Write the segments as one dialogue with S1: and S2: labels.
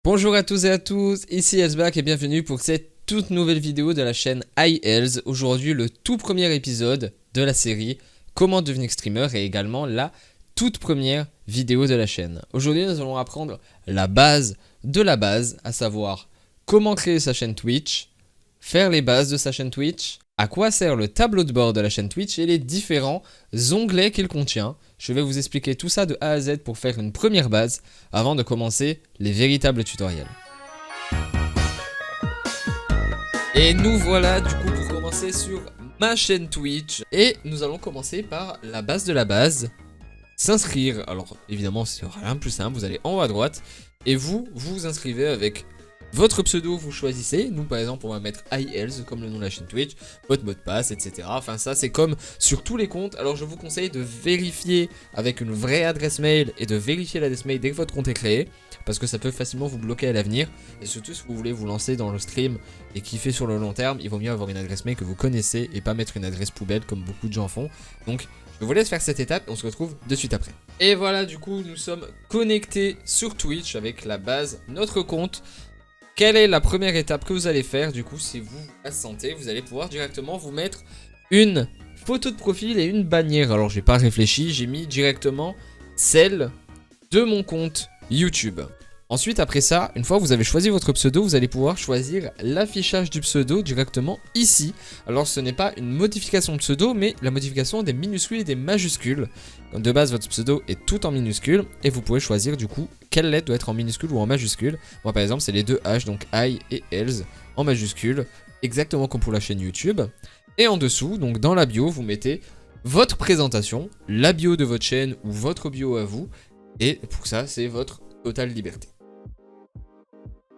S1: Bonjour à tous et à tous, ici Elsbach et bienvenue pour cette toute nouvelle vidéo de la chaîne iEls. Aujourd'hui le tout premier épisode de la série Comment devenir streamer et également la toute première vidéo de la chaîne. Aujourd'hui nous allons apprendre la base de la base, à savoir comment créer sa chaîne Twitch, faire les bases de sa chaîne Twitch, à quoi sert le tableau de bord de la chaîne Twitch et les différents onglets qu'il contient. Je vais vous expliquer tout ça de A à Z pour faire une première base avant de commencer les véritables tutoriels. Et nous voilà du coup pour commencer sur ma chaîne Twitch. Et nous allons commencer par la base de la base. S'inscrire. Alors évidemment c'est rien de plus simple, vous allez en haut à droite et vous vous inscrivez avec votre pseudo, vous choisissez. Nous par exemple on va mettre iEls comme le nom de la chaîne Twitch, votre mot de passe, etc. Enfin ça c'est comme sur tous les comptes. Alors je vous conseille de vérifier avec une vraie adresse mail et de vérifier l'adresse mail dès que votre compte est créé, parce que ça peut facilement vous bloquer à l'avenir. Et surtout si vous voulez vous lancer dans le stream et kiffer sur le long terme, il vaut mieux avoir une adresse mail que vous connaissez et pas mettre une adresse poubelle comme beaucoup de gens font. Donc je vous laisse faire cette étape et on se retrouve de suite après. Et voilà, du coup nous sommes connectés sur Twitch avec la base, notre compte. Quelle est la première étape que vous allez faire? Du coup, si vous assentez, vous allez pouvoir directement vous mettre une photo de profil et une bannière. Alors, j'ai pas réfléchi, j'ai mis directement celle de mon compte YouTube. Ensuite, après ça, une fois que vous avez choisi votre pseudo, vous allez pouvoir choisir l'affichage du pseudo directement ici. Alors, ce n'est pas une modification de pseudo, mais la modification des minuscules et des majuscules. De base, votre pseudo est tout en minuscules et vous pouvez choisir du coup quelle lettre doit être en minuscule ou en majuscule. Moi, par exemple, c'est les deux H, donc I et Els en majuscule, exactement comme pour la chaîne YouTube. Et en dessous, donc dans la bio, vous mettez votre présentation, la bio de votre chaîne ou votre bio à vous. Et pour ça, c'est votre totale liberté.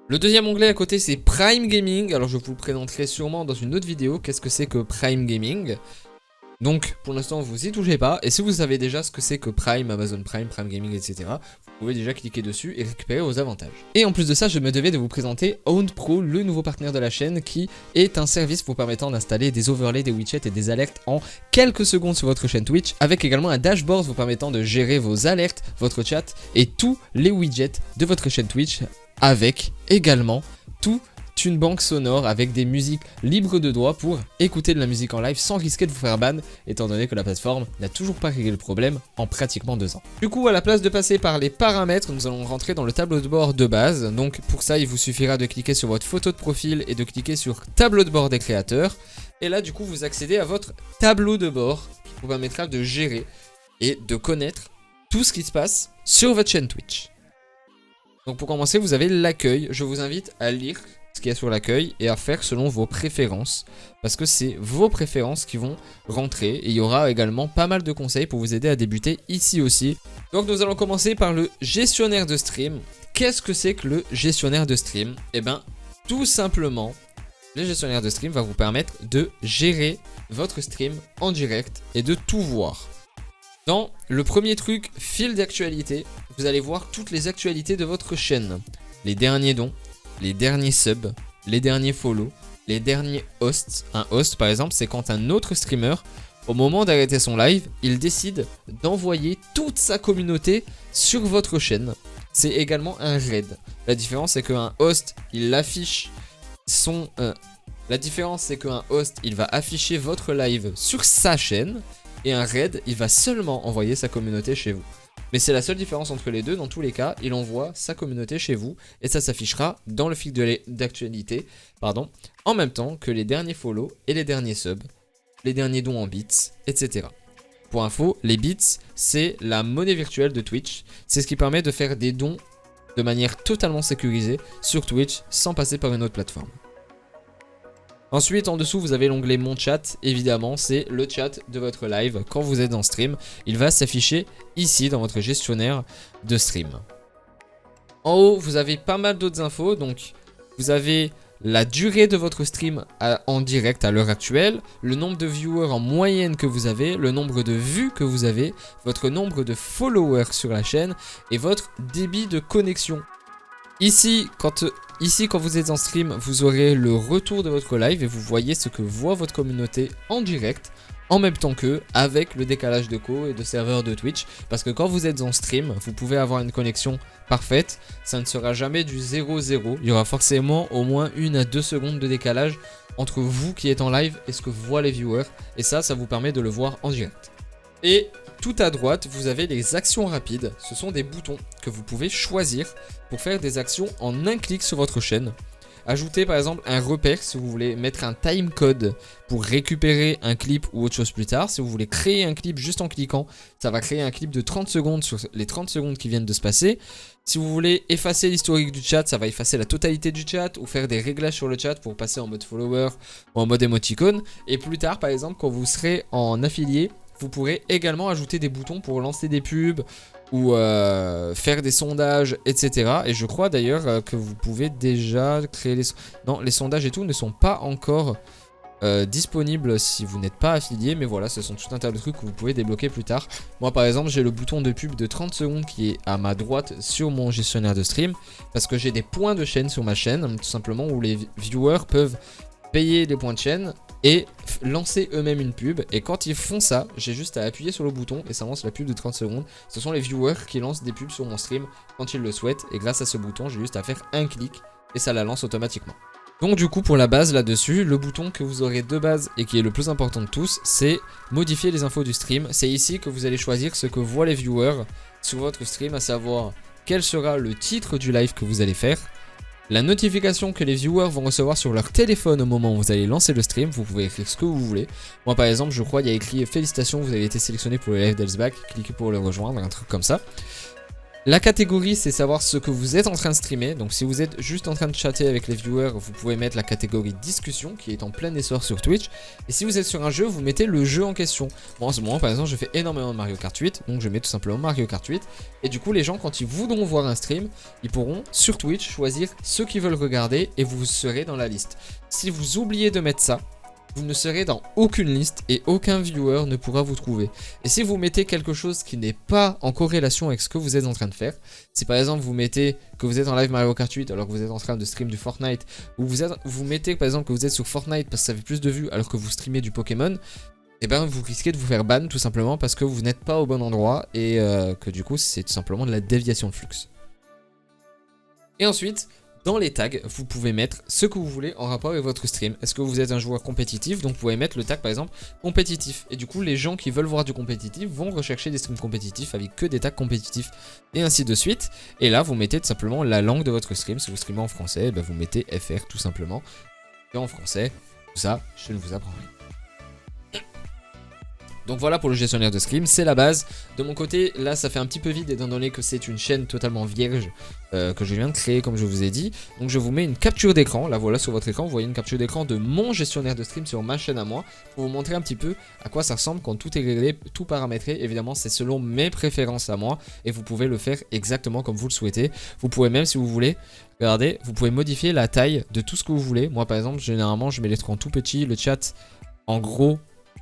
S1: Le deuxième onglet à côté c'est Prime Gaming. Alors je vous le présenterai sûrement dans une autre vidéo. Qu'est-ce que c'est que Prime Gaming? Donc pour l'instant vous y touchez pas. Et si vous savez déjà ce que c'est que Prime, Amazon Prime, Prime Gaming, etc., vous pouvez déjà cliquer dessus et récupérer vos avantages. Et en plus de ça, je me devais de vous présenter Owned Pro, le nouveau partenaire de la chaîne, qui est un service vous permettant d'installer des overlays, des widgets et des alertes en quelques secondes sur votre chaîne Twitch, avec également un dashboard vous permettant de gérer vos alertes, votre chat et tous les widgets de votre chaîne Twitch, avec également toute une banque sonore avec des musiques libres de droit pour écouter de la musique en live sans risquer de vous faire ban, étant donné que la plateforme n'a toujours pas réglé le problème en pratiquement 2 ans. Du coup, à la place de passer par les paramètres, nous allons rentrer dans le tableau de bord de base. Donc pour ça, il vous suffira de cliquer sur votre photo de profil et de cliquer sur tableau de bord des créateurs. Et là, du coup, vous accédez à votre tableau de bord qui vous permettra de gérer et de connaître tout ce qui se passe sur votre chaîne Twitch. Donc pour commencer, vous avez l'accueil. Je vous invite à lire ce qu'il y a sur l'accueil et à faire selon vos préférences, parce que c'est vos préférences qui vont rentrer. Et il y aura également pas mal de conseils pour vous aider à débuter ici aussi. Donc nous allons commencer par le gestionnaire de stream. Qu'est-ce que c'est que le gestionnaire de stream? Eh bien, tout simplement, le gestionnaire de stream va vous permettre de gérer votre stream en direct et de tout voir. Dans le premier truc, fil d'actualité, vous allez voir toutes les actualités de votre chaîne. Les derniers dons, les derniers subs, les derniers follow, les derniers hosts. Un host par exemple, c'est quand un autre streamer, au moment d'arrêter son live, il décide d'envoyer toute sa communauté sur votre chaîne. C'est également un raid. La différence c'est qu'un host, il affiche son... La différence c'est qu'un host, il va afficher votre live sur sa chaîne. Et un raid, il va seulement envoyer sa communauté chez vous. Mais c'est la seule différence entre les deux. Dans tous les cas, il envoie sa communauté chez vous. Et ça s'affichera dans le fil d'actualité, en même temps que les derniers follow et les derniers subs, les derniers dons en bits, etc. Pour info, les bits, c'est la monnaie virtuelle de Twitch. C'est ce qui permet de faire des dons de manière totalement sécurisée sur Twitch sans passer par une autre plateforme. Ensuite, en dessous, vous avez l'onglet Mon chat. Évidemment, c'est le chat de votre live. Quand vous êtes en stream, il va s'afficher ici dans votre gestionnaire de stream. En haut, vous avez pas mal d'autres infos. Donc, vous avez la durée de votre stream en direct à l'heure actuelle, le nombre de viewers en moyenne que vous avez, le nombre de vues que vous avez, votre nombre de followers sur la chaîne et votre débit de connexion. Ici, quand vous êtes en stream, vous aurez le retour de votre live et vous voyez ce que voit votre communauté en direct. en même temps qu'eux, avec le décalage de co et de serveur de Twitch. Parce que quand vous êtes en stream, vous pouvez avoir une connexion parfaite. Ça ne sera jamais du 0-0. Il y aura forcément au moins 1 à 2 secondes de décalage entre vous qui êtes en live et ce que voient les viewers. Et ça vous permet de le voir en direct. Et tout à droite, vous avez les actions rapides. Ce sont des boutons que vous pouvez choisir pour faire des actions en un clic sur votre chaîne. Ajoutez par exemple un repère si vous voulez mettre un timecode pour récupérer un clip ou autre chose plus tard. Si vous voulez créer un clip juste en cliquant, ça va créer un clip de 30 secondes sur les 30 secondes qui viennent de se passer. Si vous voulez effacer l'historique du chat, ça va effacer la totalité du chat ou faire des réglages sur le chat pour passer en mode follower ou en mode émoticône. Et plus tard par exemple quand vous serez en affilié, vous pourrez également ajouter des boutons pour lancer des pubs ou faire des sondages, etc. Et je crois d'ailleurs que vous pouvez déjà créer les... Non, les sondages et tout ne sont pas encore disponibles si vous n'êtes pas affilié. Mais voilà, ce sont tout un tas de trucs que vous pouvez débloquer plus tard. Moi par exemple, j'ai le bouton de pub de 30 secondes qui est à ma droite sur mon gestionnaire de stream. Parce que j'ai des points de chaîne sur ma chaîne, tout simplement, où les viewers peuvent payer des points de chaîne et lancer eux-mêmes une pub. Et quand ils font ça, j'ai juste à appuyer sur le bouton et ça lance la pub de 30 secondes. Ce sont les viewers qui lancent des pubs sur mon stream quand ils le souhaitent. Et grâce à ce bouton, j'ai juste à faire un clic et ça la lance automatiquement. Donc du coup pour la base là-dessus, le bouton que vous aurez de base et qui est le plus important de tous, c'est modifier les infos du stream. C'est ici que vous allez choisir ce que voient les viewers sur votre stream, à savoir quel sera le titre du live que vous allez faire, la notification que les viewers vont recevoir sur leur téléphone au moment où vous allez lancer le stream. Vous pouvez écrire ce que vous voulez. Moi par exemple, je crois il y a écrit félicitations, vous avez été sélectionné pour le live d'Elsbach, cliquez pour le rejoindre, un truc comme ça. La catégorie, c'est savoir ce que vous êtes en train de streamer. Donc si vous êtes juste en train de chatter avec les viewers, vous pouvez mettre la catégorie discussion qui est en plein essor sur Twitch. Et si vous êtes sur un jeu, vous mettez le jeu en question. Moi en ce moment par exemple, je fais énormément de Mario Kart 8, donc je mets tout simplement Mario Kart 8. Et du coup les gens, quand ils voudront voir un stream, ils pourront sur Twitch choisir ceux qu'ils veulent regarder et vous serez dans la liste. Si vous oubliez de mettre ça, vous ne serez dans aucune liste et aucun viewer ne pourra vous trouver. Et si vous mettez quelque chose qui n'est pas en corrélation avec ce que vous êtes en train de faire, si par exemple vous mettez que vous êtes en live Mario Kart 8 alors que vous êtes en train de stream du Fortnite, ou vous mettez par exemple que vous êtes sur Fortnite parce que ça fait plus de vues alors que vous streamez du Pokémon, et ben vous risquez de vous faire ban tout simplement parce que vous n'êtes pas au bon endroit et que du coup c'est tout simplement de la déviation de flux. Et ensuite, dans les tags, vous pouvez mettre ce que vous voulez en rapport avec votre stream. Est-ce que vous êtes un joueur compétitif? Donc vous pouvez mettre le tag par exemple compétitif. Et du coup les gens qui veulent voir du compétitif vont rechercher des streams compétitifs avec que des tags compétitifs. Et ainsi de suite. Et là vous mettez tout simplement la langue de votre stream. Si vous streamez en français, ben vous mettez FR tout simplement. Et en français, tout ça, je ne vous apprends rien. Donc voilà pour le gestionnaire de stream, c'est la base. De mon côté, là ça fait un petit peu vide étant donné que c'est une chaîne totalement vierge que je viens de créer comme je vous ai dit. Donc je vous mets une capture d'écran, là voilà sur votre écran, vous voyez une capture d'écran de mon gestionnaire de stream sur ma chaîne à moi. Pour vous montrer un petit peu à quoi ça ressemble quand tout est réglé, tout paramétré. Évidemment c'est selon mes préférences à moi et vous pouvez le faire exactement comme vous le souhaitez. Vous pouvez même si vous voulez, regardez, vous pouvez modifier la taille de tout ce que vous voulez. Moi par exemple généralement je mets l'écran tout petit, le chat en gros.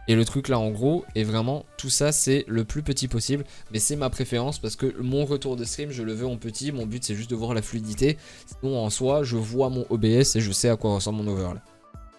S1: Et le truc là en gros, et vraiment tout ça c'est le plus petit possible. Mais c'est ma préférence parce que mon retour de stream je le veux en petit. Mon but c'est juste de voir la fluidité. Sinon en soi je vois mon OBS et je sais à quoi ressemble mon overlay.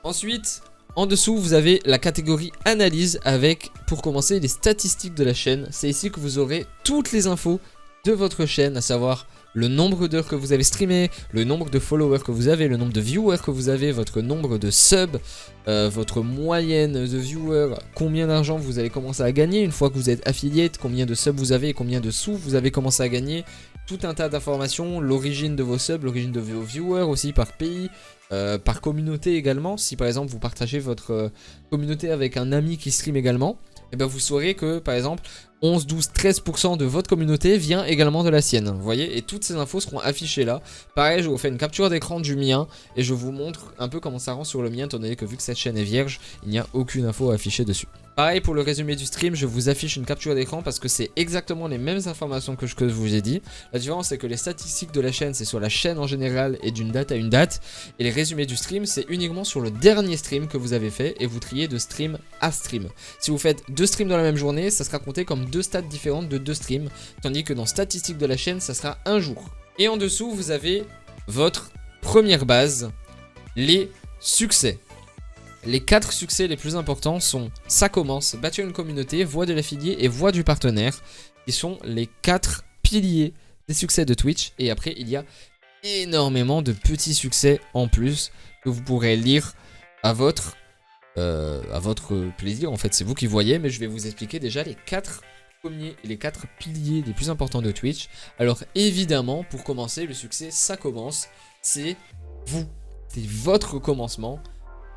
S1: Ensuite en dessous vous avez la catégorie analyse avec pour commencer les statistiques de la chaîne. C'est ici que vous aurez toutes les infos de votre chaîne, à savoir le nombre d'heures que vous avez streamé, le nombre de followers que vous avez, le nombre de viewers que vous avez, votre nombre de subs, votre moyenne de viewers, combien d'argent vous allez commencer à gagner une fois que vous êtes affiliate, combien de subs vous avez et combien de sous vous avez commencé à gagner, tout un tas d'informations, l'origine de vos subs, l'origine de vos viewers aussi par pays, par communauté également. Si par exemple vous partagez votre communauté avec un ami qui stream également, et ben vous saurez que par exemple 11, 12, 13% de votre communauté vient également de la sienne. Vous voyez, et toutes ces infos seront affichées là. Pareil, je vous fais une capture d'écran du mien et je vous montre un peu comment ça rend sur le mien, étant donné que vu que cette chaîne est vierge, il n'y a aucune info affichée dessus. Pareil pour le résumé du stream, je vous affiche une capture d'écran parce que c'est exactement les mêmes informations que je vous ai dit. La différence c'est que les statistiques de la chaîne c'est sur la chaîne en général et d'une date à une date. Et les résumés du stream c'est uniquement sur le dernier stream que vous avez fait et vous triez de stream à stream. Si vous faites 2 streams dans la même journée, ça sera compté comme 2 stats différentes de 2 streams. Tandis que dans statistiques de la chaîne ça sera un jour. Et en dessous vous avez votre première base, les succès. les 4 succès les plus importants sont ça commence, bâtir une communauté, voix de l'affilié et voix du partenaire, qui sont les 4 piliers des succès de Twitch. Et après, il y a énormément de petits succès en plus que vous pourrez lire à votre plaisir. En fait, c'est vous qui voyez, mais je vais vous expliquer déjà les 4 premiers et les 4 piliers les plus importants de Twitch. Alors évidemment, pour commencer, le succès, ça commence, c'est vous. C'est votre commencement.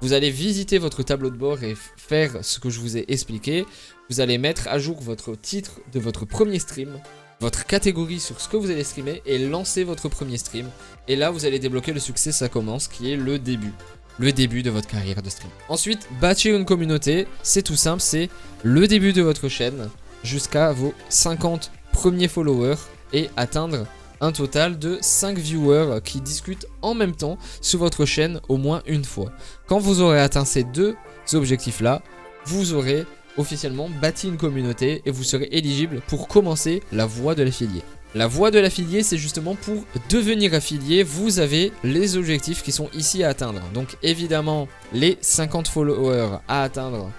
S1: Vous allez visiter votre tableau de bord et faire ce que je vous ai expliqué. Vous allez mettre à jour votre titre de votre premier stream, votre catégorie sur ce que vous allez streamer et lancer votre premier stream. Et là, vous allez débloquer le succès, ça commence, qui est le début. Le début de votre carrière de stream. Ensuite, bâtir une communauté, c'est tout simple, c'est le début de votre chaîne jusqu'à vos 50 premiers followers et atteindre un total de 5 viewers qui discutent en même temps sur votre chaîne au moins une fois. Quand vous aurez atteint ces 2 objectifs-là, vous aurez officiellement bâti une communauté et vous serez éligible pour commencer la voie de l'affilié. La voie de l'affilié, c'est justement pour devenir affilié, vous avez les objectifs qui sont ici à atteindre. Donc évidemment, les 50 followers à atteindre,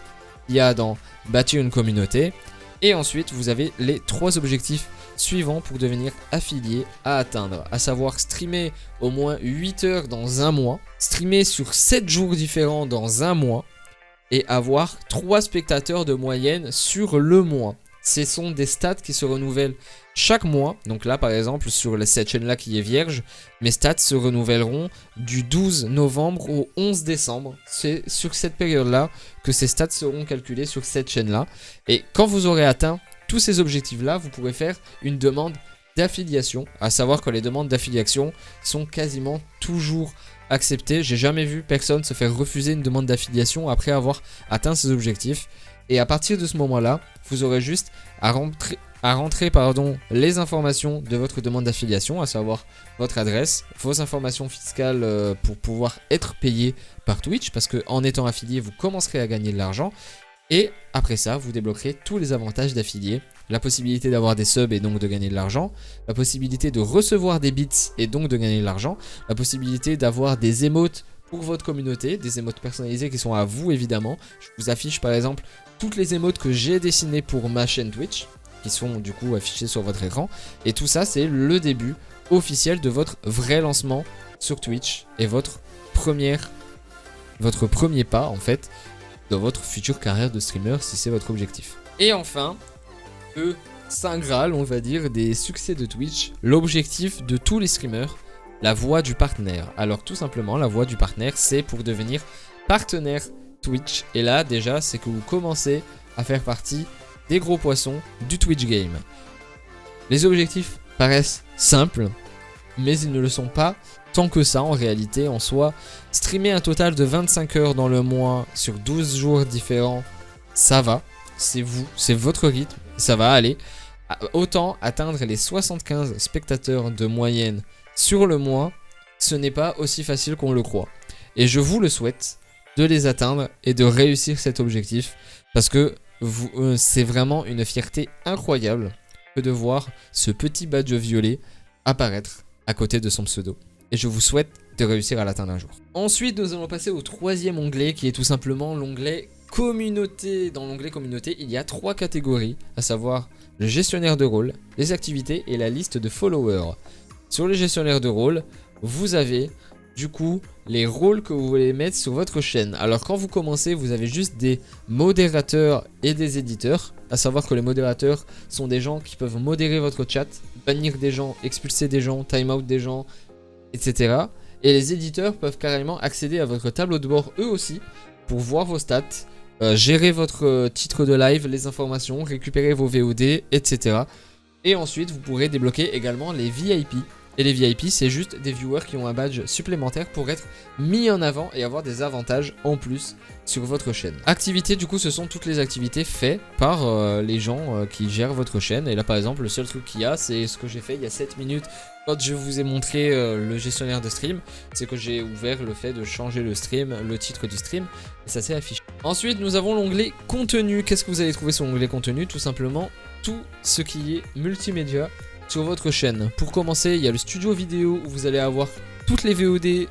S1: il y a dans bâtir une communauté. Et ensuite, vous avez les 3 objectifs suivants pour devenir affilié à atteindre, à savoir streamer au moins 8 heures dans un mois, streamer sur 7 jours différents dans un mois et avoir 3 spectateurs de moyenne sur le mois. Ce sont des stats qui se renouvellent chaque mois. Donc là, par exemple, sur cette chaîne-là qui est vierge, mes stats se renouvelleront du 12 novembre au 11 décembre. C'est sur cette période-là que ces stats seront calculés sur cette chaîne-là. Et quand vous aurez atteint tous ces objectifs-là, vous pourrez faire une demande d'affiliation. À savoir que les demandes d'affiliation sont quasiment toujours acceptées. J'ai jamais vu personne se faire refuser une demande d'affiliation après avoir atteint ses objectifs. Et à partir de ce moment-là, vous aurez juste à rentrer les informations de votre demande d'affiliation, à savoir votre adresse, vos informations fiscales pour pouvoir être payé par Twitch, parce qu'en étant affilié, vous commencerez à gagner de l'argent. Et après ça, vous débloquerez tous les avantages d'affilié, la possibilité d'avoir des subs et donc de gagner de l'argent, la possibilité de recevoir des bits et donc de gagner de l'argent, la possibilité d'avoir des émotes pour votre communauté, des émotes personnalisées qui sont à vous évidemment. Je vous affiche par exemple toutes les émotes que j'ai dessinées pour ma chaîne Twitch, qui sont du coup affichées sur votre écran. Et tout ça, c'est le début officiel de votre vrai lancement sur Twitch et votre premier pas en fait dans votre future carrière de streamer si c'est votre objectif. Et enfin, le Saint Graal, on va dire, des succès de Twitch, l'objectif de tous les streamers, la voie du partenaire. Alors tout simplement, la voie du partenaire, c'est pour devenir partenaire Twitch. Et là, déjà, c'est que vous commencez à faire partie des gros poissons du Twitch game. Les objectifs paraissent simples, mais ils ne le sont pas tant que ça en réalité. En soi, streamer un total de 25 heures dans le mois sur 12 jours différents, ça va. C'est vous, c'est votre rythme, ça va aller. Autant atteindre les 75 spectateurs de moyenne sur le mois, ce n'est pas aussi facile qu'on le croit. Et je vous le souhaite de les atteindre et de réussir cet objectif, parce que c'est vraiment une fierté incroyable que de voir ce petit badge violet apparaître à côté de son pseudo. Et je vous souhaite de réussir à l'atteindre un jour. Ensuite, nous allons passer au 3e onglet qui est tout simplement l'onglet communauté. Dans l'onglet communauté, il y a 3 catégories, à savoir le gestionnaire de rôle, les activités et la liste de followers. Sur le gestionnaire de rôle, vous avez du coup les rôles que vous voulez mettre sur votre chaîne. Alors quand vous commencez, vous avez juste des modérateurs et des éditeurs. À savoir que les modérateurs sont des gens qui peuvent modérer votre chat, bannir des gens, expulser des gens, time out des gens, etc. Et les éditeurs peuvent carrément accéder à votre tableau de bord eux aussi pour voir vos stats, gérer votre titre de live, les informations, récupérer vos VOD, etc. Et ensuite, vous pourrez débloquer également les VIP. Et les VIP, c'est juste des viewers qui ont un badge supplémentaire pour être mis en avant et avoir des avantages en plus sur votre chaîne. Activités, du coup, ce sont toutes les activités faites par les gens qui gèrent votre chaîne. Et là, par exemple, le seul truc qu'il y a, c'est ce que j'ai fait il y a 7 minutes quand je vous ai montré le gestionnaire de stream. C'est que j'ai ouvert le fait de changer le stream, le titre du stream, et ça s'est affiché. Ensuite, nous avons l'onglet contenu. Qu'est-ce que vous allez trouver sur l'onglet contenu? Tout simplement, tout ce qui est multimédia sur votre chaîne. Pour commencer, il y a le studio vidéo où vous allez avoir toutes les VOD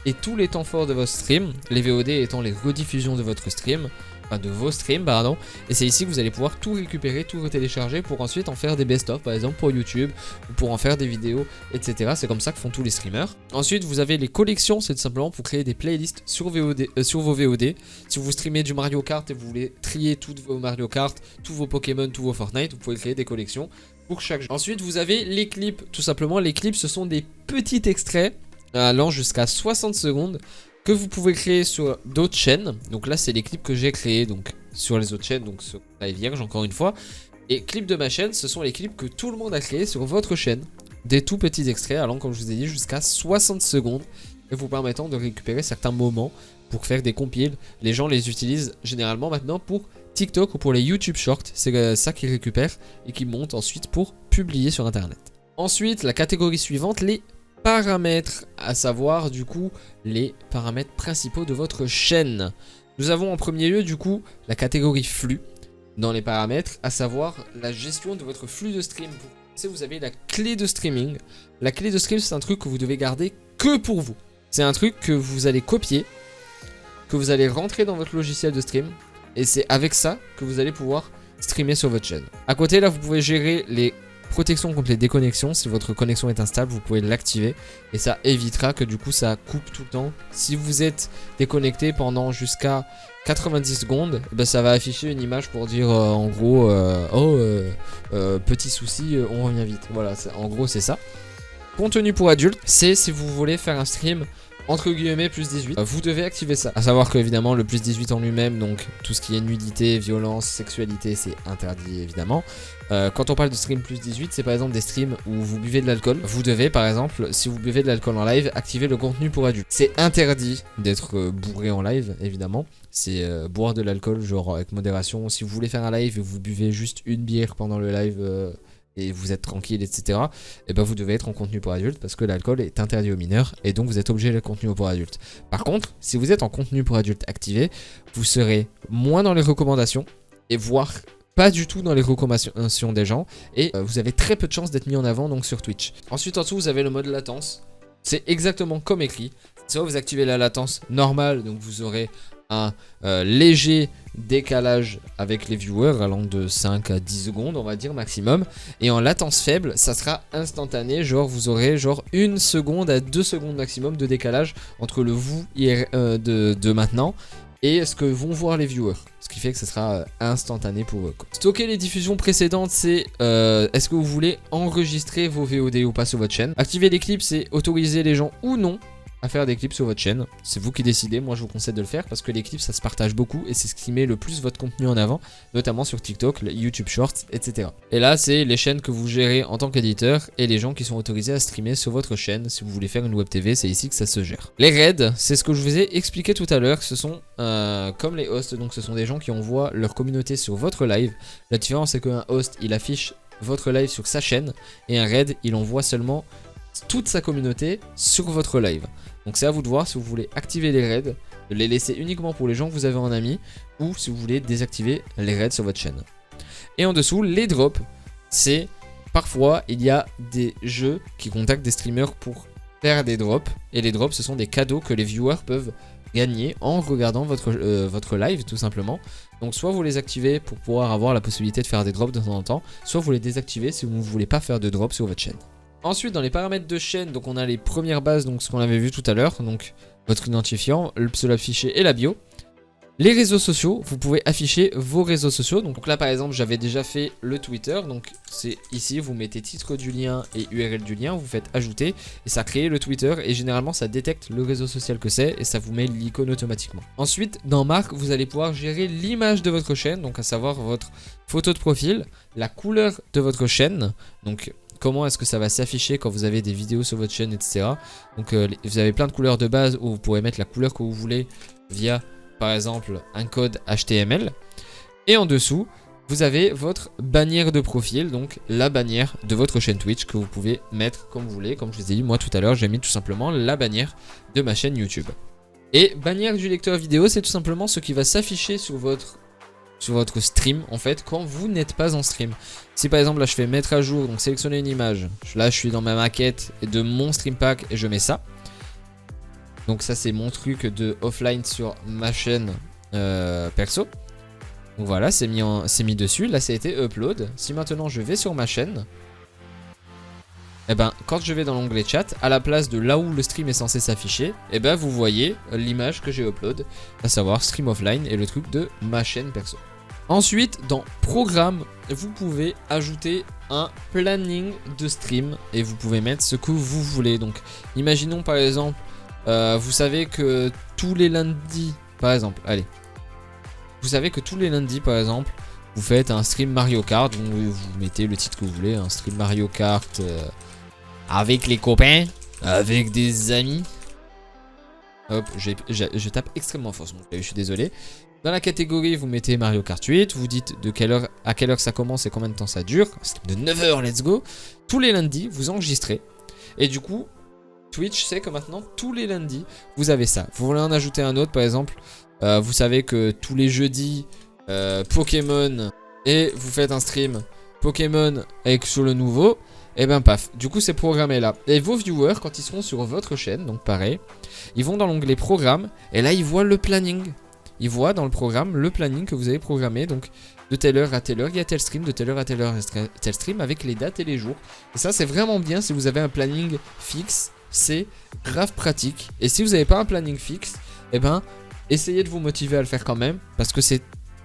S1: et tous les temps forts de votre stream, les VOD étant les rediffusions de votre stream, enfin de vos streams pardon, et c'est ici que vous allez pouvoir tout récupérer, tout retélécharger pour ensuite en faire des best-of par exemple pour YouTube, ou pour en faire des vidéos, etc. C'est comme ça que font tous les streamers. Ensuite vous avez les collections, c'est tout simplement pour créer des playlists sur, sur vos VOD. Si vous streamez du Mario Kart et vous voulez trier toutes vos Mario Kart, tous vos Pokémon, tous vos Fortnite, vous pouvez créer des collections pour chaque jeu. Ensuite vous avez les clips, tout simplement les clips ce sont des petits extraits allant jusqu'à 60 secondes que vous pouvez créer sur d'autres chaînes. Donc là c'est les clips que j'ai créés donc sur les autres chaînes, donc sur Live Vierge encore une fois. Et clips de ma chaîne, ce sont les clips que tout le monde a créés sur votre chaîne. Des tout petits extraits allant comme je vous ai dit jusqu'à 60 secondes et vous permettant de récupérer certains moments pour faire des compiles. Les gens les utilisent généralement maintenant pour TikTok ou pour les YouTube Shorts. C'est ça qu'ils récupèrent et qu'ils montent ensuite pour publier sur internet. Ensuite la catégorie suivante, les paramètres, à savoir du coup les paramètres principaux de votre chaîne. Nous avons en premier lieu du coup la catégorie flux dans les paramètres, à savoir la gestion de votre flux de stream. Pour commencer, vous avez la clé de streaming. La clé de stream c'est un truc que vous devez garder que pour vous. C'est un truc que vous allez copier, que vous allez rentrer dans votre logiciel de stream et c'est avec ça que vous allez pouvoir streamer sur votre chaîne. À côté là vous pouvez gérer les protection contre les déconnexions. Si votre connexion est instable, vous pouvez l'activer et ça évitera que du coup ça coupe tout le temps. Si vous êtes déconnecté pendant jusqu'à 90 secondes, ben ça va afficher une image pour dire en gros petit souci, on revient vite. Voilà, en gros c'est ça. Contenu pour adultes, c'est si vous voulez faire un stream entre guillemets plus 18, vous devez activer ça. A savoir que évidemment le plus 18 en lui-même, donc tout ce qui est nudité, violence, sexualité, c'est interdit évidemment. Quand on parle de stream plus 18, c'est par exemple des streams où vous buvez de l'alcool. Vous devez par exemple, si vous buvez de l'alcool en live, activer le contenu pour adultes. C'est interdit d'être bourré en live évidemment. C'est boire de l'alcool genre avec modération. Si vous voulez faire un live et vous buvez juste une bière pendant le live et vous êtes tranquille, etc. Et ben vous devez être en contenu pour adultes parce que l'alcool est interdit aux mineurs et donc vous êtes obligé de contenu pour adultes. Par contre, si vous êtes en contenu pour adultes activé, vous serez moins dans les recommandations et voire pas du tout dans les recommandations des gens et vous avez très peu de chances d'être mis en avant donc sur Twitch. Ensuite en dessous vous avez le mode latence. C'est exactement comme écrit. Soit vous activez la latence normale, donc vous aurez un léger décalage avec les viewers allant de 5 à 10 secondes on va dire maximum, et en latence faible ça sera instantané, genre vous aurez genre 1 seconde à 2 secondes maximum de décalage entre le vous de maintenant et ce que vont voir les viewers, ce qui fait que ça sera instantané pour eux quoi. Stocker les diffusions précédentes, c'est est-ce que vous voulez enregistrer vos VOD ou pas sur votre chaîne. Activer les clips, c'est autoriser les gens ou non à faire des clips sur votre chaîne. C'est vous qui décidez, moi je vous conseille de le faire parce que les clips ça se partage beaucoup et c'est ce qui met le plus votre contenu en avant, notamment sur TikTok, YouTube Shorts, etc. Et là c'est les chaînes que vous gérez en tant qu'éditeur et les gens qui sont autorisés à streamer sur votre chaîne. Si vous voulez faire une web TV, c'est ici que ça se gère. Les raids, c'est ce que je vous ai expliqué tout à l'heure, ce sont comme les hosts, donc ce sont des gens qui envoient leur communauté sur votre live. La différence c'est qu'un host il affiche votre live sur sa chaîne et un raid il envoie seulement toute sa communauté sur votre live. Donc c'est à vous de voir si vous voulez activer les raids, de les laisser uniquement pour les gens que vous avez en ami, ou si vous voulez désactiver les raids sur votre chaîne. Et en dessous, les drops, c'est parfois il y a des jeux qui contactent des streamers pour faire des drops, et les drops ce sont des cadeaux que les viewers peuvent gagner en regardant votre live tout simplement. Donc soit vous les activez pour pouvoir avoir la possibilité de faire des drops de temps en temps, soit vous les désactivez si vous ne voulez pas faire de drops sur votre chaîne. Ensuite dans les paramètres de chaîne, donc on a les premières bases, donc ce qu'on avait vu tout à l'heure, donc votre identifiant, le pseudo affiché et la bio. Les réseaux sociaux, vous pouvez afficher vos réseaux sociaux. Donc là par exemple j'avais déjà fait le Twitter, donc c'est ici vous mettez titre du lien et URL du lien, vous faites ajouter et ça crée le Twitter et généralement ça détecte le réseau social que c'est et ça vous met l'icône automatiquement. Ensuite dans marque vous allez pouvoir gérer l'image de votre chaîne, donc à savoir votre photo de profil, la couleur de votre chaîne, donc comment est-ce que ça va s'afficher quand vous avez des vidéos sur votre chaîne, etc. Donc vous avez plein de couleurs de base où vous pourrez mettre la couleur que vous voulez via par exemple un code HTML. Et en dessous vous avez votre bannière de profil, donc la bannière de votre chaîne Twitch que vous pouvez mettre comme vous voulez. Comme je vous ai dit moi tout à l'heure, j'ai mis tout simplement la bannière de ma chaîne YouTube. Et bannière du lecteur vidéo, c'est tout simplement ce qui va s'afficher sur votre stream en fait quand vous n'êtes pas en stream. Si par exemple là je fais mettre à jour, donc sélectionner une image, là je suis dans ma maquette de mon stream pack et je mets ça. Donc ça c'est mon truc de offline sur ma chaîne perso. Donc voilà, c'est mis dessus. Là ça a été upload. Si maintenant je vais sur ma chaîne, et ben quand je vais dans l'onglet chat, à la place de là où le stream est censé s'afficher, et ben vous voyez l'image que j'ai upload, à savoir stream offline et le truc de ma chaîne perso. Ensuite, dans programme, vous pouvez ajouter un planning de stream et vous pouvez mettre ce que vous voulez. Donc, imaginons par exemple, vous savez que tous les lundis, par exemple, allez, vous savez que tous les lundis, par exemple, vous faites un stream Mario Kart, vous mettez le titre que vous voulez, un stream Mario Kart avec les copains, avec des amis. Hop, je tape extrêmement fort, je suis désolé. Dans la catégorie, vous mettez Mario Kart 8, vous dites à quelle heure ça commence et combien de temps ça dure. De 9h, let's go. Tous les lundis, vous enregistrez. Et du coup, Twitch sait que maintenant, tous les lundis, vous avez ça. Vous voulez en ajouter un autre, par exemple, vous savez que tous les jeudis, Pokémon, et vous faites un stream Pokémon avec sur le nouveau, et ben paf, du coup c'est programmé là. Et vos viewers, quand ils seront sur votre chaîne, donc pareil, ils vont dans l'onglet programme, et là ils voient le planning. Ils voient dans le programme le planning que vous avez programmé, donc de telle heure à telle heure, il y a tel stream, de telle heure à telle heure, tel stream, avec les dates et les jours. Et ça c'est vraiment bien si vous avez un planning fixe, c'est grave pratique. Et si vous n'avez pas un planning fixe, et ben essayez de vous motiver à le faire quand même, parce que c'est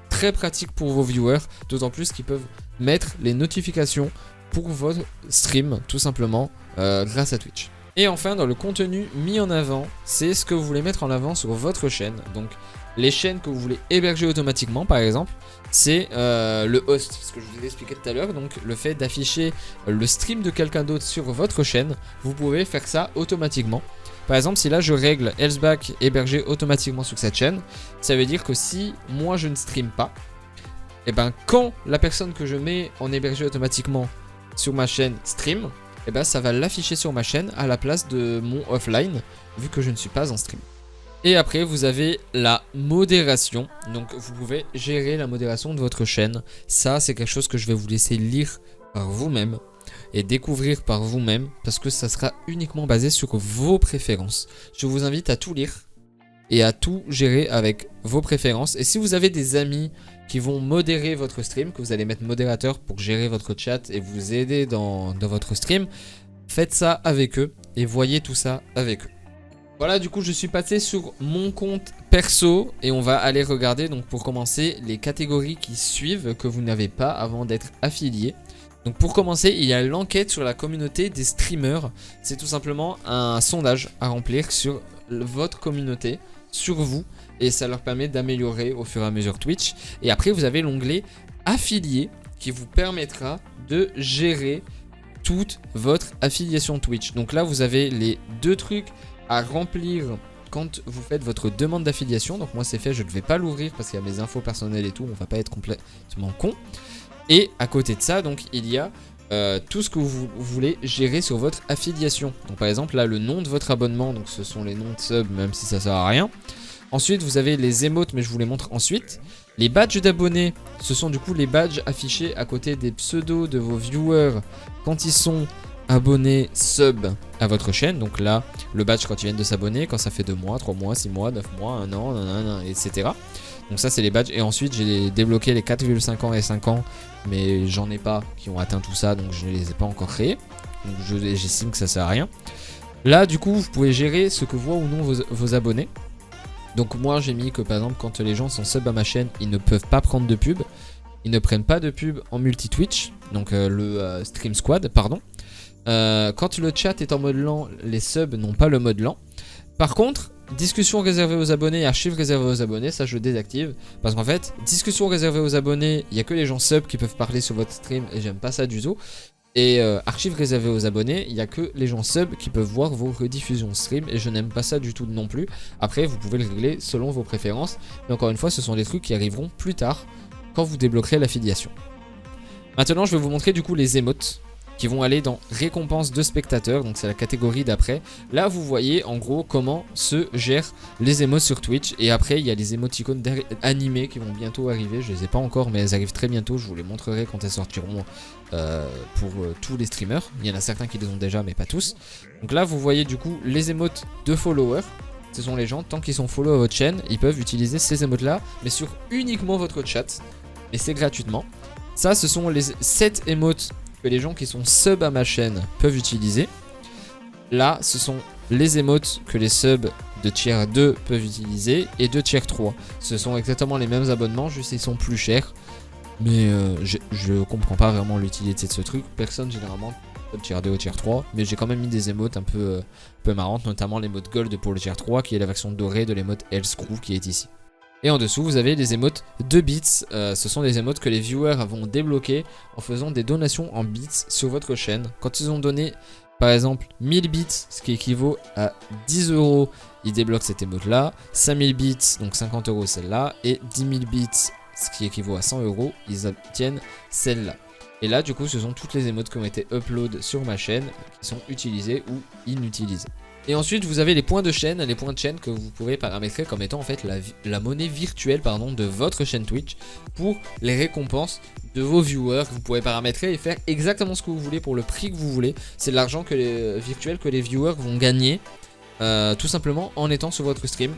S1: très pratique pour vos viewers, d'autant plus qu'ils peuvent mettre les notifications pour votre stream, tout simplement, grâce à Twitch. Et enfin, dans le contenu mis en avant, c'est ce que vous voulez mettre en avant sur votre chaîne. Donc, les chaînes que vous voulez héberger automatiquement, par exemple, c'est le host, ce que je vous ai expliqué tout à l'heure. Donc, le fait d'afficher le stream de quelqu'un d'autre sur votre chaîne, vous pouvez faire ça automatiquement. Par exemple, si là je règle Elsbach héberger automatiquement sur cette chaîne, ça veut dire que si moi je ne stream pas, et ben quand la personne que je mets en héberger automatiquement sur ma chaîne stream, et ben ça va l'afficher sur ma chaîne à la place de mon offline, vu que je ne suis pas en stream. Et après vous avez la modération, donc vous pouvez gérer la modération de votre chaîne. Ça c'est quelque chose que je vais vous laisser lire par vous-même et découvrir par vous-même, parce que ça sera uniquement basé sur vos préférences. Je vous invite à tout lire et à tout gérer avec vos préférences. Et si vous avez des amis qui vont modérer votre stream, que vous allez mettre modérateur pour gérer votre chat et vous aider dans votre stream, faites ça avec eux et voyez tout ça avec eux. Voilà, du coup je suis passé sur mon compte perso et on va aller regarder, donc pour commencer, les catégories qui suivent que vous n'avez pas avant d'être affilié. Donc pour commencer, il y a l'enquête sur la communauté des streamers. C'est tout simplement un sondage à remplir sur votre communauté, sur vous, et ça leur permet d'améliorer au fur et à mesure Twitch. Et après vous avez l'onglet affilié qui vous permettra de gérer toute votre affiliation Twitch. Donc là vous avez les deux trucs à remplir quand vous faites votre demande d'affiliation. Donc moi c'est fait, je ne vais pas l'ouvrir parce qu'il y a mes infos personnelles et tout, on va pas être complètement con. Et à côté de ça, donc il y a tout ce que vous voulez gérer sur votre affiliation. Donc par exemple là le nom de votre abonnement, donc ce sont les noms de subs même si ça sert à rien. Ensuite vous avez les émotes, mais je vous les montre ensuite. Les badges d'abonnés, ce sont du coup les badges affichés à côté des pseudos de vos viewers quand ils sont abonnés sub à votre chaîne. Donc là le badge quand ils viennent de s'abonner, quand ça fait 2 mois, 3 mois, 6 mois, 9 mois, 1 an, nanana, etc. Donc ça c'est les badges. Et ensuite j'ai débloqué les 4,5 ans et 5 ans, mais j'en ai pas qui ont atteint tout ça, donc je ne les ai pas encore créés. Donc j'estime que ça sert à rien. Là du coup vous pouvez gérer ce que voient ou non vos abonnés. Donc moi j'ai mis que par exemple quand les gens sont sub à ma chaîne, ils ne peuvent pas prendre de pub. Ils ne prennent pas de pub en multi-Twitch, donc le Stream Squad, pardon. Quand le chat est en mode lent, les subs n'ont pas le mode lent. Par contre, discussion réservée aux abonnés, archives réservées aux abonnés, ça je désactive. Parce qu'en fait, discussion réservée aux abonnés, il n'y a que les gens subs qui peuvent parler sur votre stream et j'aime pas ça du tout. Et archives réservées aux abonnés, il n'y a que les gens subs qui peuvent voir vos rediffusions stream et je n'aime pas ça du tout non plus. Après, vous pouvez le régler selon vos préférences. Mais encore une fois, ce sont des trucs qui arriveront plus tard quand vous débloquerez l'affiliation. Maintenant, je vais vous montrer du coup les émotes qui vont aller dans récompense de spectateurs, donc c'est la catégorie d'après. Là vous voyez en gros comment se gèrent les émotes sur Twitch. Et après il y a les émoticônes animés qui vont bientôt arriver, je les ai pas encore mais elles arrivent très bientôt, je vous les montrerai quand elles sortiront pour tous les streamers. Il y en a certains qui les ont déjà mais pas tous. Donc là vous voyez du coup les émotes de followers. ce sont les gens, tant qu'ils sont follow à votre chaîne, ils peuvent utiliser ces émotes là, mais sur uniquement votre chat, et c'est gratuitement. Ça, ce sont les 7 émotes que les gens qui sont sub à ma chaîne peuvent utiliser. Là, ce sont les émotes que les subs de tier 2 peuvent utiliser et de tier 3. Ce sont exactement les mêmes abonnements, juste ils sont plus chers. Mais je comprends pas vraiment l'utilité de ce truc. Personne généralement tier 2 ou tier 3. Mais j'ai quand même mis des émotes un peu marrantes, notamment l'émote Gold pour le tier 3 qui est la version dorée de l'émote Hellscrew qui est ici. Et en dessous vous avez les émotes de bits, ce sont des émotes que les viewers vont débloquer en faisant des donations en bits sur votre chaîne. Quand ils ont donné par exemple 1000 bits, ce qui équivaut à 10 €, ils débloquent cette émote là. 5000 bits, donc 50 € celle-là, et 10 000 bits, ce qui équivaut à 100 €, ils obtiennent celle-là. Et là du coup ce sont toutes les émotes qui ont été upload sur ma chaîne, qui sont utilisées ou inutilisées. Et ensuite vous avez les points de chaîne que vous pouvez paramétrer comme étant en fait la monnaie virtuelle de votre chaîne Twitch pour les récompenses de vos viewers. Vous pouvez paramétrer et faire exactement ce que vous voulez pour le prix que vous voulez. C'est de l'argent virtuel que les viewers vont gagner tout simplement en étant sur votre stream,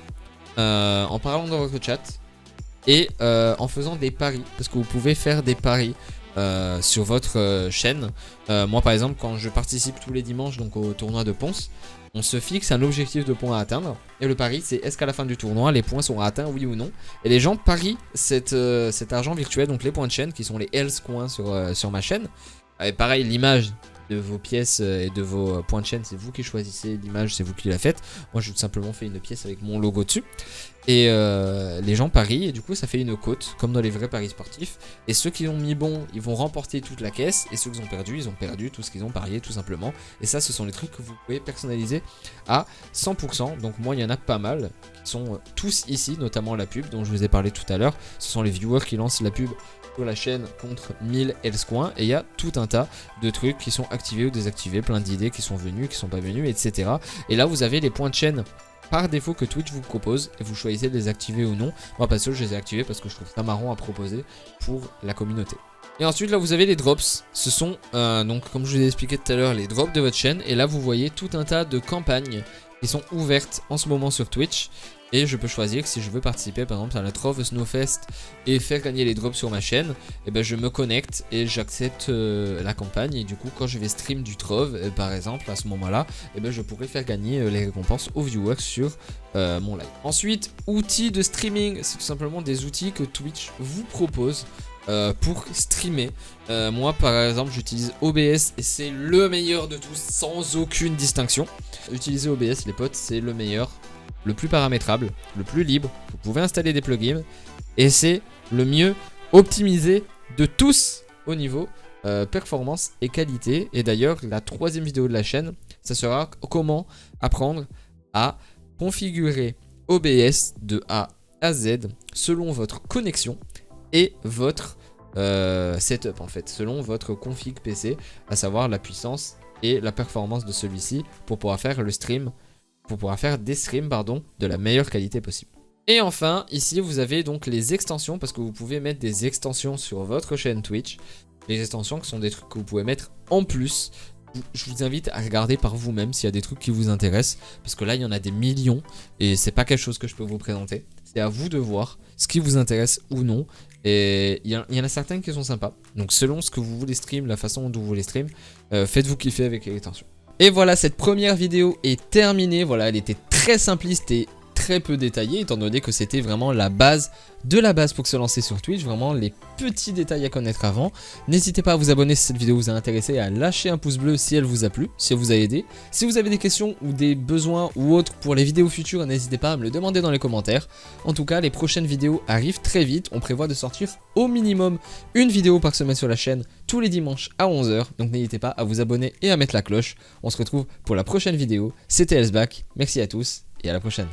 S1: en parlant dans votre chat et en faisant des paris, parce que vous pouvez faire des paris sur votre chaîne. Moi par exemple quand je participe tous les dimanches donc au tournoi de Ponce, on se fixe un objectif de points à atteindre et le pari c'est est-ce qu'à la fin du tournoi les points sont atteints, oui ou non. Et les gens parient cet argent virtuel, donc les points de chaîne qui sont les Hells coins sur ma chaîne. Et pareil, l'image de vos pièces et de vos points de chaîne, c'est vous qui choisissez l'image, c'est vous qui la faites. Moi j'ai tout simplement fait une pièce avec mon logo dessus. Et les gens parient et du coup ça fait une cote comme dans les vrais paris sportifs. Et ceux qui ont mis bon, ils vont remporter toute la caisse. Et ceux qui ont perdu, ils ont perdu tout ce qu'ils ont parié tout simplement. Et ça, ce sont les trucs que vous pouvez personnaliser à 100%. Donc moi il y en a pas mal qui sont tous ici, notamment la pub dont je vous ai parlé tout à l'heure. Ce sont les viewers qui lancent la pub sur la chaîne contre 1000 Hellscoins. Et il y a tout un tas de trucs qui sont activés ou désactivés, plein d'idées qui sont venues, qui sont pas venues, etc. Et là vous avez les points de chaîne par défaut que Twitch vous propose et vous choisissez de les activer ou non. Moi parce que je les ai activés parce que je trouve ça marrant à proposer pour la communauté. Et ensuite là vous avez les drops. Ce sont donc comme je vous ai expliqué tout à l'heure les drops de votre chaîne. Et là vous voyez tout un tas de campagnes qui sont ouvertes en ce moment sur Twitch. Et je peux choisir que si je veux participer par exemple à la Trove Snowfest et faire gagner les drops sur ma chaîne, et ben je me connecte et j'accepte la campagne. Et du coup quand je vais stream du Trove par exemple à ce moment là, et ben je pourrai faire gagner les récompenses aux viewers sur mon live. Ensuite, outils de streaming, c'est tout simplement des outils que Twitch vous propose pour streamer. Moi par exemple j'utilise OBS et c'est le meilleur de tous sans aucune distinction. Utiliser OBS les potes, c'est le meilleur, le plus paramétrable, le plus libre. Vous pouvez installer des plugins et c'est le mieux optimisé de tous au niveau performance et qualité. Et d'ailleurs la troisième vidéo de la chaîne, ça sera comment apprendre à configurer OBS de A à Z selon votre connexion et votre setup en fait, selon votre config PC, à savoir la puissance et la performance de celui-ci pour pouvoir faire le stream, pour pouvoir faire des streams de la meilleure qualité possible. Et enfin ici vous avez donc les extensions, parce que vous pouvez mettre des extensions sur votre chaîne Twitch. Les extensions qui sont des trucs que vous pouvez mettre en plus. Je vous invite à regarder par vous-même s'il y a des trucs qui vous intéressent, parce que là il y en a des millions et c'est pas quelque chose que je peux vous présenter. C'est à vous de voir ce qui vous intéresse ou non. Et il y en a certaines qui sont sympas. Donc selon ce que vous voulez stream, la façon dont vous voulez stream, faites-vous kiffer avec les extensions. Et voilà, cette première vidéo est terminée. Voilà, elle était très simpliste et très peu détaillée, étant donné que c'était vraiment la base de la base pour se lancer sur Twitch, vraiment les petits détails à connaître avant. N'hésitez pas à vous abonner si cette vidéo vous a intéressé, à lâcher un pouce bleu si elle vous a plu, si elle vous a aidé. Si vous avez des questions ou des besoins ou autres pour les vidéos futures, n'hésitez pas à me le demander dans les commentaires. En tout cas, les prochaines vidéos arrivent très vite. On prévoit de sortir au minimum une vidéo par semaine sur la chaîne tous les dimanches à 11 h. Donc n'hésitez pas à vous abonner et à mettre la cloche. On se retrouve pour la prochaine vidéo. C'était Elsbach, merci à tous et à la prochaine.